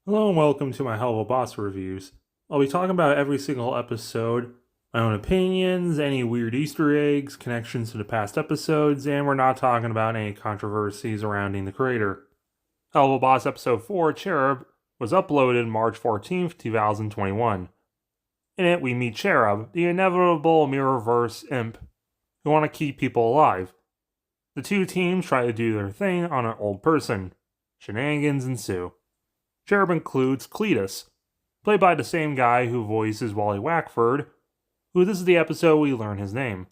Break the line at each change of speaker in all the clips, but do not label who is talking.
Hello and welcome to my Helluva Boss reviews. I'll be talking about every single episode, my own opinions, any weird Easter eggs, connections to the past episodes, and we're not talking about any controversies surrounding the creator. Helluva Boss Episode 4, Cherub, was uploaded March 14th, 2021. In it, we meet Cherub, the inevitable Mirrorverse imp, who want to keep people alive. The two teams try to do their thing on an old person. Shenanigans ensue. Cherub includes Cletus, played by the same guy who voices Wally Wackford, who this is the episode we learn his name.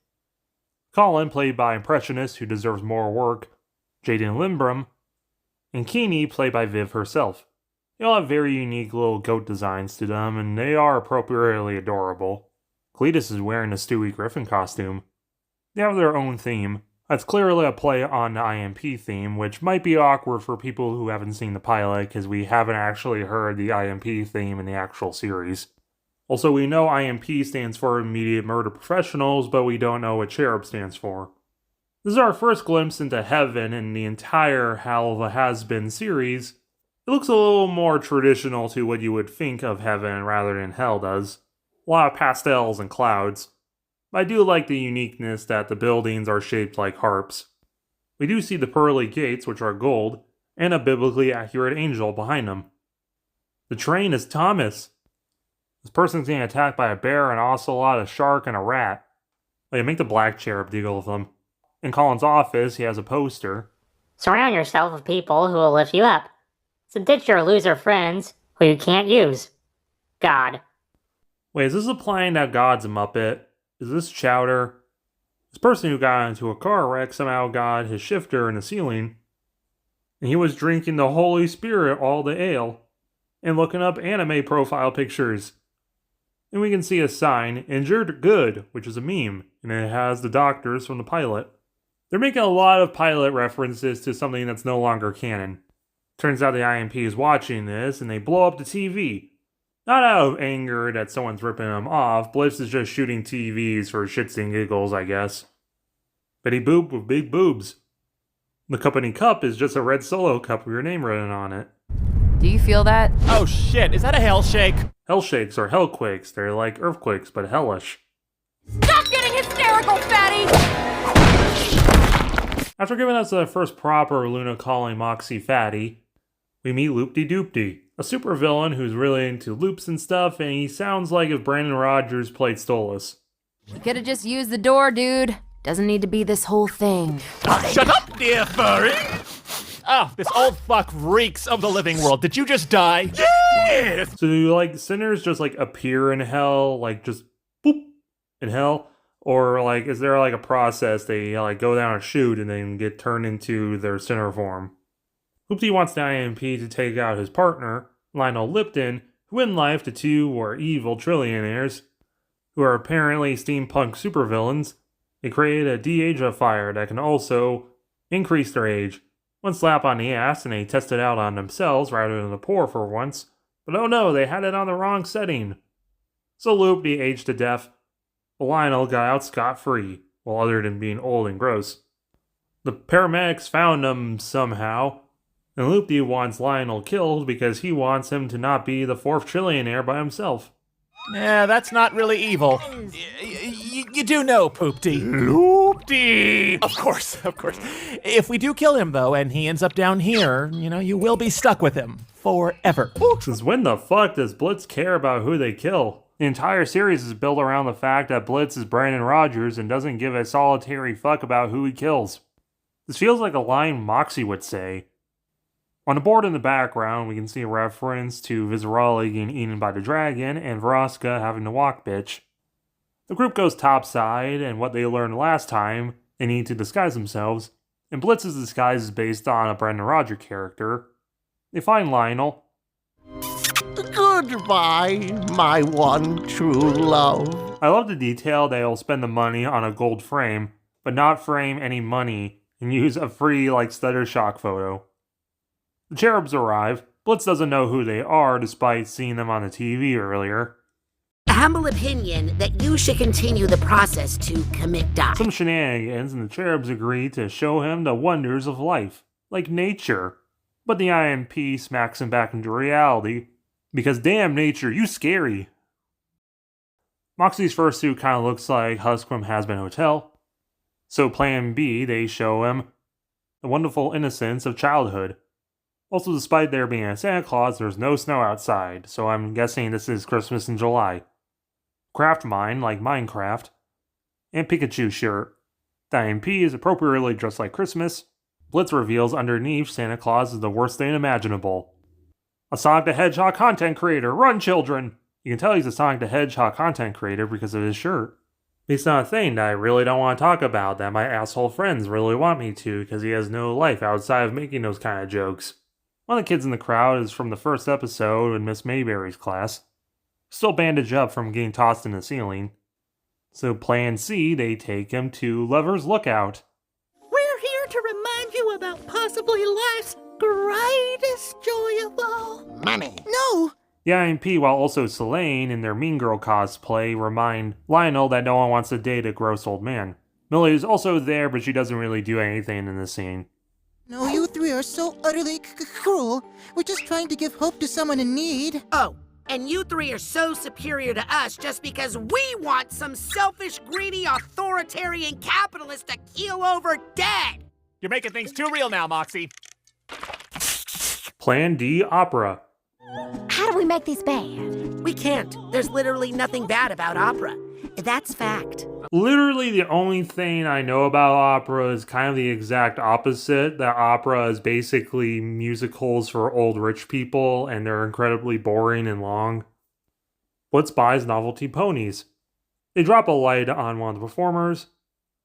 Colin, played by Impressionist, who deserves more work, Jaden Lindbrom, and Keeney, played by Viv herself. They all have very unique little goat designs to them, and they are appropriately adorable. Cletus is wearing a Stewie Griffin costume. They have their own theme. That's clearly a play on the IMP theme, which might be awkward for people who haven't seen the pilot, because we haven't actually heard the IMP theme in the actual series. Also, we know IMP stands for Immediate Murder Professionals, but we don't know what Cherub stands for. This is our first glimpse into heaven in the entire Helluva Has-Been series. It looks a little more traditional to what you would think of heaven rather than hell does. A lot of pastels and clouds. But I do like the uniqueness that the buildings are shaped like harps. We do see the pearly gates, which are gold, and a biblically accurate angel behind them. The train is Thomas. This person's getting attacked by a bear, an ocelot, a shark, and a rat. Like, make the black cherub deal with them. In Colin's office, he has a poster.
Surround yourself with people who will lift you up. So ditch your loser friends who you can't use. God.
Wait, is this implying that God's a Muppet? Is this Chowder? This person who got into a car wreck somehow got his shifter in the ceiling. And he was drinking the Holy Spirit all the ale. And looking up anime profile pictures. And we can see a sign, Injured Good, which is a meme. And it has the doctors from the pilot. They're making a lot of pilot references to something that's no longer canon. Turns out the IMP is watching this, and they blow up the TV. Not out of anger that someone's ripping them off, Blitz is just shooting TVs for shits and giggles, I guess. Betty Boop with big boobs. The company cup is just a red Solo cup with your name written on it.
Do you feel that?
Oh shit, is that a hell shake?
Hell shakes are hellquakes, they're like earthquakes, but hellish.
Stop getting hysterical, fatty!
After giving us the first proper Loona calling Moxxie fatty, we meet Loop-de-Doop-de, a supervillain who's really into loops and stuff, and he sounds like if Brandon Rogers played Stolas.
You could've just used the door, dude. Doesn't need to be this whole thing.
Shut up, dear furry! Oh, this old fuck reeks of the living world. Did you just die? Yes!
So do like sinners just like appear in hell, like just boop in hell? Or like is there like a process they like go down a chute and then get turned into their sinner form? Hoopty wants the IMP to take out his partner, Lionel Lipton, who in life the two are evil trillionaires, who are apparently steampunk supervillains. They created a de-agifier that can also increase their age. One slap on the ass and they test it out on themselves rather than the poor for once. But oh no, they had it on the wrong setting. So Loopty aged to death, but Lionel got out scot-free, well other than being old and gross. The paramedics found him somehow, and Loopty wants Lionel killed because he wants him to not be the fourth trillionaire by himself.
Yeah, that's not really evil. You do know, Poopty. Loopty! Of course. If we do kill him, though, and he ends up down here, you will be stuck with him. Forever.
Since when the fuck does Blitz care about who they kill? The entire series is built around the fact that Blitz is Brandon Rogers and doesn't give a solitary fuck about who he kills. This feels like a line Moxxie would say. On the board in the background, we can see a reference to Vizarali getting eaten by the dragon and Vraska having to walk bitch. The group goes topside, and what they learned last time, they need to disguise themselves, and Blitz's disguise is based on a Brendan Roger character. They find Lionel.
Goodbye, my one true love.
I love the detail they'll spend the money on a gold frame, but not frame any money, and use a free, stutter shock photo. The Cherubs arrive. Blitz doesn't know who they are despite seeing them on the TV earlier.
Humble opinion that you should continue the process to commit die.
Some shenanigans and the Cherubs agree to show him the wonders of life, like nature. But the IMP smacks him back into reality, because damn nature, you scary. Moxxie's fursuit kind of looks like Huskrum Has-Been Hotel. So plan B, they show him the wonderful innocence of childhood. Also, despite there being a Santa Claus, there's no snow outside, so I'm guessing this is Christmas in July. Craft mine, like Minecraft. And Pikachu shirt. The IMP is appropriately dressed like Christmas. Blitz reveals underneath Santa Claus is the worst thing imaginable. A Sonic the Hedgehog content creator, run children! You can tell he's a Sonic the Hedgehog content creator because of his shirt. It's not a thing that I really don't want to talk about that my asshole friends really want me to because he has no life outside of making those kind of jokes. One of the kids in the crowd is from the first episode in Miss Mayberry's class. Still bandaged up from getting tossed in the ceiling. So plan C, they take him to Lover's Lookout.
We're here to remind you about possibly life's greatest joy of all.
Money.
No!
The IMP, while also Selene in their Mean Girl cosplay, remind Lionel that no one wants to date a gross old man. Millie is also there, but she doesn't really do anything in the scene.
No, you three are so utterly cruel. We're just trying to give hope to someone in need.
Oh, and you three are so superior to us just because we want some selfish, greedy, authoritarian capitalist to keel over dead.
You're making things too real now, Moxxie.
Plan D, Opera.
How do we make these bad?
We can't. There's literally nothing bad about opera. That's fact.
Literally the only thing I know about opera is kind of the exact opposite, that opera is basically musicals for old rich people, and they're incredibly boring and long. Blitz buys novelty ponies. They drop a light on one of the performers.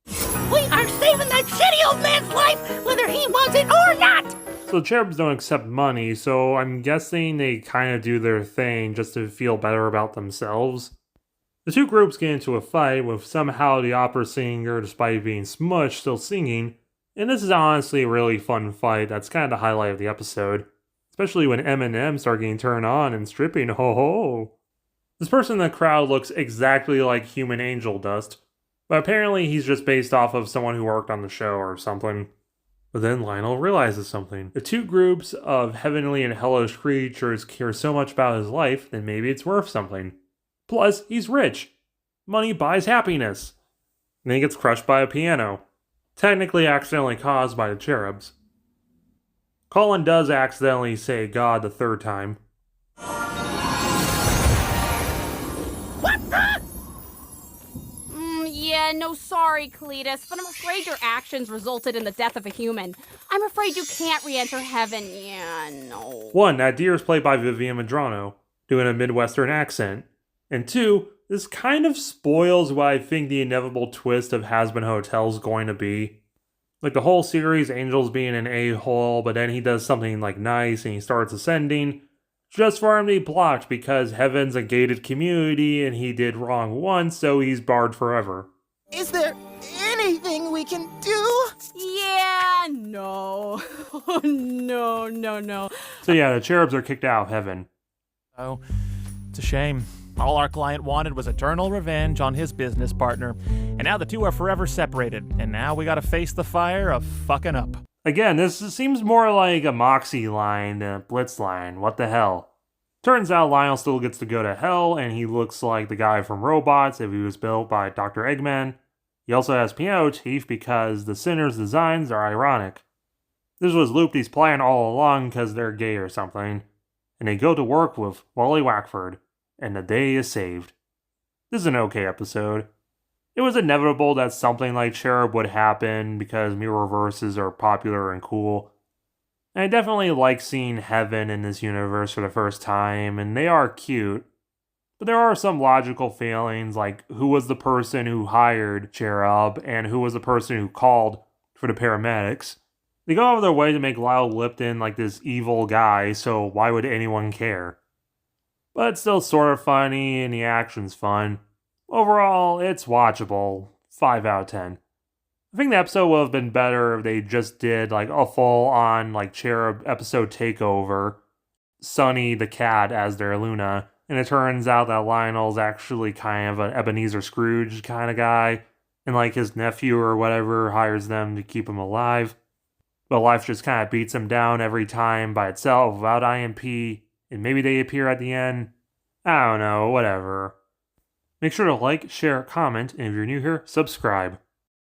We are saving that shitty old man's life, whether he wants it or not!
So cherubs don't accept money, so I'm guessing they kind of do their thing just to feel better about themselves. The two groups get into a fight with somehow the opera singer, despite being smushed, still singing, and this is honestly a really fun fight that's kind of the highlight of the episode, especially when Eminem start getting turned on and stripping, ho ho. This person in the crowd looks exactly like Human Angel Dust, but apparently he's just based off of someone who worked on the show or something. But then Lionel realizes something. The two groups of heavenly and hellish creatures care so much about his life that maybe it's worth something. Plus, he's rich. Money buys happiness. And then he gets crushed by a piano. Technically accidentally caused by the cherubs. Colin does accidentally say God the third time.
Yeah, no sorry, Cletus, but I'm afraid your actions resulted in the death of a human. I'm afraid you can't re-enter heaven. Yeah, no.
1. That deer is played by Vivian Madrano, doing a Midwestern accent. And 2, this kind of spoils what I think the inevitable twist of Has-Been Hotel is going to be. Like the whole series, Angel's being an a-hole, but then he does something like nice and he starts ascending, just for him to be blocked because heaven's a gated community and he did wrong once, so he's barred forever.
Is there anything we can do?
Yeah, no. No.
So yeah, the cherubs are kicked out of heaven.
Oh, it's a shame. All our client wanted was eternal revenge on his business partner. And now the two are forever separated. And now we gotta face the fire of fucking up.
Again, this seems more like a Moxxie line than a Blitz line. What the hell? Turns out Lionel still gets to go to hell, and he looks like the guy from Robots if he was built by Dr. Eggman. He also has piano teeth because the sinner's designs are ironic. This was Loopy's plan all along because they're gay or something. And they go to work with Wally Wackford, and the day is saved. This is an okay episode. It was inevitable that something like Cherub would happen because mirrorverses are popular and cool. And I definitely like seeing Heaven in this universe for the first time, and they are cute. But there are some logical failings, like who was the person who hired Cherub and who was the person who called for the paramedics. They go out of their way to make Lyle Lipton like this evil guy, so why would anyone care? But it's still sort of funny and the action's fun. Overall, it's watchable. 5 out of 10. I think the episode would have been better if they just did like a full-on like Cherub episode takeover. Sunny the cat as their Loona. And it turns out that Lionel's actually kind of an Ebenezer Scrooge kind of guy. And like his nephew or whatever hires them to keep him alive. but life just kind of beats them down every time by itself without IMP, and maybe they appear at the end. I don't know, whatever. Make sure to like, share, comment, and if you're new here, subscribe.